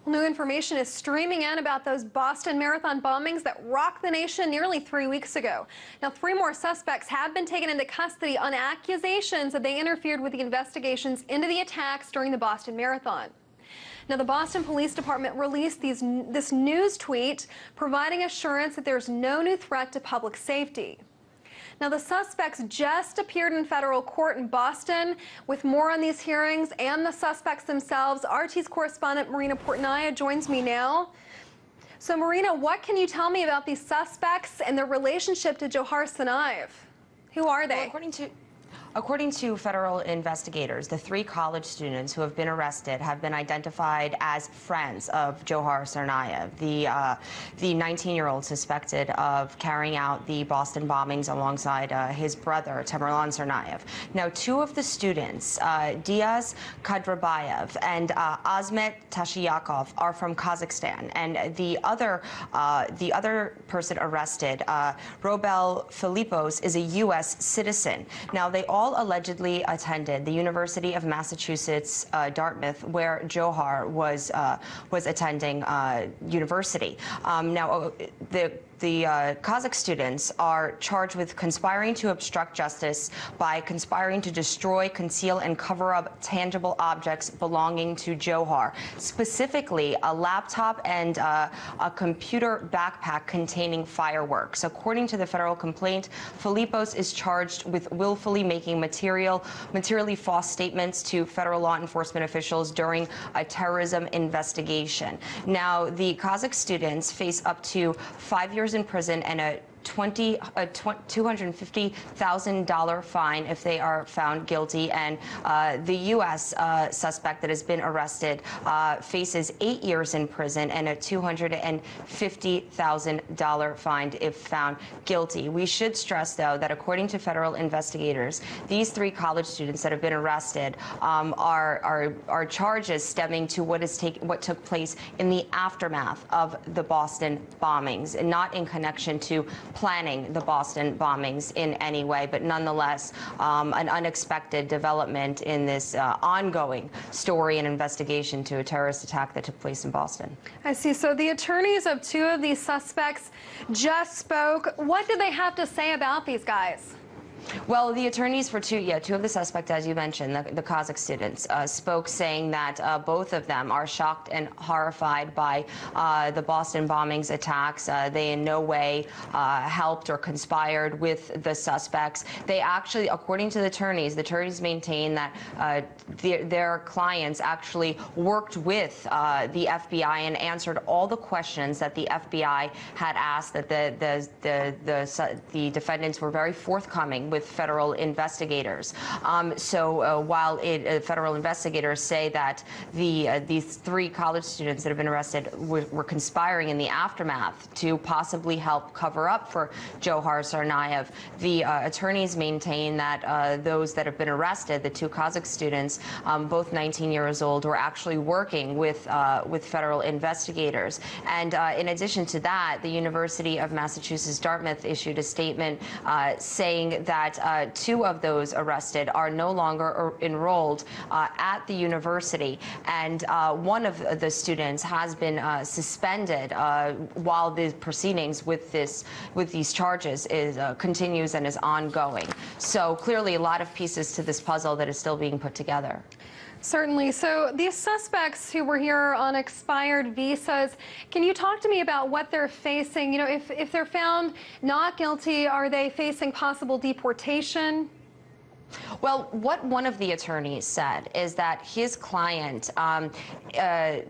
Well, new information is streaming in about those Boston Marathon bombings that rocked the nation nearly 3 weeks ago. Now, 3 more suspects have been taken into custody on accusations that they interfered with the investigations into the attacks during the Boston Marathon. Now, the Boston Police Department released this news tweet providing assurance that there's no new threat to public safety. Now, the suspects just appeared in federal court in Boston. With more on these hearings and the suspects themselves, RT's correspondent Marina Portnaya joins me now. So, Marina, what can you tell me about these suspects and their relationship to Johar Tsarnaev? Who are they? Well, according to federal investigators, the 3 college students who have been arrested have been identified as friends of Johar Tsarnaev, the 19-year-old suspected of carrying out the Boston bombings alongside his brother, Tamerlan Tsarnaev. Now, 2 of the students, Diaz Kadrabayev and Azmet Tashyakov, are from Kazakhstan, and the other person arrested, Robel Philippos, is a U.S. citizen. Now, they all allegedly attended the University of Massachusetts, Dartmouth, where Johar was attending university. Now, the Kazakh students are charged with conspiring to obstruct justice by conspiring to destroy, conceal, and cover up tangible objects belonging to Johar, specifically a laptop and a computer backpack containing fireworks. According to the federal complaint, Philippos is charged with willfully making materially false statements to federal law enforcement officials during a terrorism investigation. Now, the Kazakh students face up to 5 years in prison and a $250,000 fine if they are found guilty, and the U.S. Suspect that has been arrested faces 8 years in prison and a $250,000 fine if found guilty. We should stress, though, that according to federal investigators, these 3 college students that have been arrested are charges stemming to what took place in the aftermath of the Boston bombings, and not in connection to planning the Boston bombings in any way, but nonetheless an unexpected development in this ongoing story and investigation to a terrorist attack that took place in Boston. I see. So the attorneys of 2 of these suspects just spoke. What did they have to say about these guys? Well, the attorneys for 2 of the suspects, as you mentioned, the Kazakh students, spoke saying that both of them are shocked and horrified by the Boston bombings attacks. They in no way helped or conspired with the suspects. They actually, according to the attorneys maintain that their clients actually worked with the FBI and answered all the questions that the FBI had asked, that the defendants were very forthcoming with federal investigators. While federal investigators say that these 3 college students that have been arrested were conspiring in the aftermath to possibly help cover up for Johar Tsarnaev, the attorneys maintain that those that have been arrested, the 2 Kazakh students, both 19 years old, were actually working with federal investigators. And in addition to that, the University of Massachusetts Dartmouth issued a statement saying that 2 of those arrested are no longer enrolled at the university, and one of the students has been suspended while the proceedings with these charges continues and is ongoing. So clearly, a lot of pieces to this puzzle that is still being put together. Certainly. So these suspects who were here on expired visas, can you talk to me about what they're facing? You know, if they're found not guilty, are they facing possible deportation? Well, what one of the attorneys said is that his client, Tashyakov,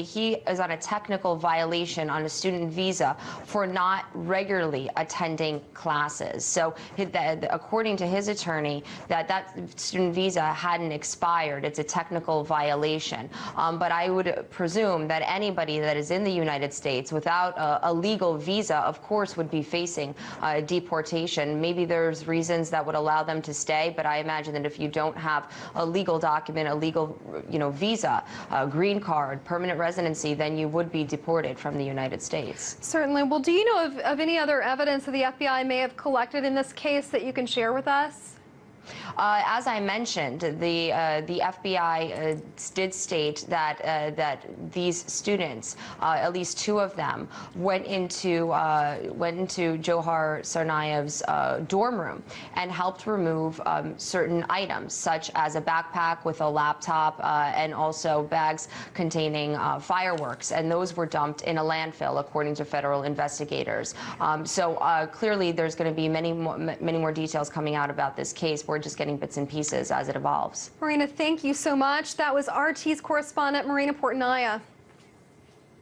he is on a technical violation on a student visa for not regularly attending classes. So according to his attorney, that student visa hadn't expired. It's a technical violation. But I would presume that anybody that is in the United States without a legal visa, of course, would be facing deportation. Maybe there's reasons that would allow them to stay, but I imagine that if you don't have a legal document, a legal, visa, a green card, permanent residency, then you would be deported from the United States. Certainly. Well, do you know of any other evidence that the FBI may have collected in this case that you can share with us? As I mentioned, the FBI did state that that these students, at least two of them, went into Johar Tsarnaev's dorm room and helped remove certain items, such as a backpack with a laptop and also bags containing fireworks, and those were dumped in a landfill, according to federal investigators. So clearly, there's going to be many more details coming out about this case. We're just getting bits and pieces as it evolves. Marina, thank you so much. That was RT's correspondent, Marina Portnaya.